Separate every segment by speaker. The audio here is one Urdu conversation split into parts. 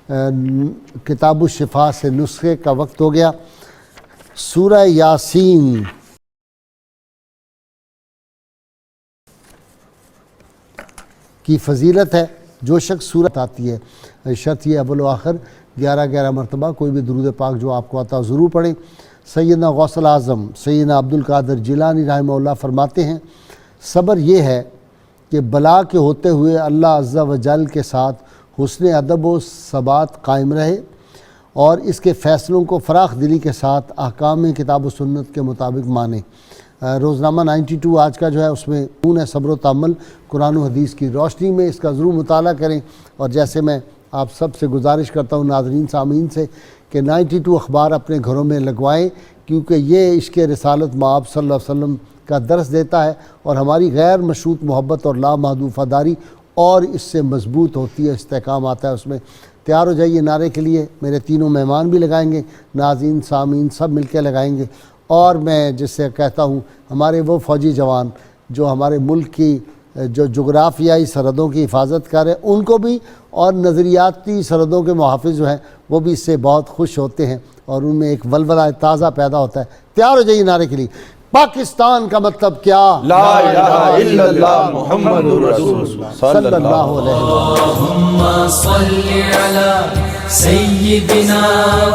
Speaker 1: کتاب الشفا سے نسخے کا وقت ہو گیا۔ سورہ یاسین کی فضیلت ہے۔ جو شخص سورت آتی ہے، شرط یہ اول و آخر 11 مرتبہ کوئی بھی درود پاک جو آپ کو آتا ضرور پڑھیں۔ سیدنا غوث الاعظم سیدنا عبد القادر جیلانی رحمہ اللہ فرماتے ہیں، صبر یہ ہے کہ بلا کے ہوتے ہوئے اللہ عز و جل کے ساتھ حسن ادب و ثبات قائم رہے اور اس کے فیصلوں کو فراخ دلی کے ساتھ احکام کتاب و سنت کے مطابق مانے۔ روزنامہ 92 آج کا جو ہے اس میں خون ہے صبر و تحمل، قرآن و حدیث کی روشنی میں اس کا ضرور مطالعہ کریں۔ اور جیسے میں آپ سب سے گزارش کرتا ہوں ناظرین سامعین سے کہ 92 اخبار اپنے گھروں میں لگوائیں، کیونکہ یہ عشق رسالت مآب صلی اللہ علیہ وسلم کا درس دیتا ہے اور ہماری غیر مشروط محبت اور لامحدود وفاداری اور اس سے مضبوط ہوتی ہے، استحکام آتا ہے اس میں۔ تیار ہو جائیے نعرے کے لیے، میرے تینوں مہمان بھی لگائیں گے، ناظرین سامعین سب مل کے لگائیں گے۔ اور میں جس سے کہتا ہوں ہمارے وہ فوجی جوان جو ہمارے ملک کی جو جغرافیائی سرحدوں کی حفاظت کر رہے ہیں ان کو بھی، اور نظریاتی سرحدوں کے محافظ جو ہیں وہ بھی اس سے بہت خوش ہوتے ہیں اور ان میں ایک ولولہ تازہ پیدا ہوتا ہے۔ تیار ہو جائیے نعرے کے لیے۔ پاکستان کا مطلب کیا؟
Speaker 2: لا الہ الا اللہ محمد رسول اللہ
Speaker 1: صلی اللہ علیہ وسلم۔
Speaker 3: اللہم صلی علی سیدنا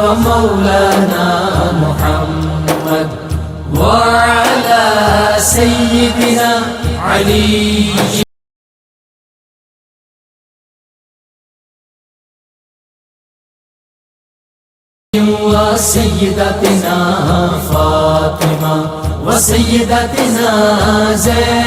Speaker 3: و مولانا محمد وعلی سیدنا علی و سیدتنا فاطمہ و سیدتنا زینب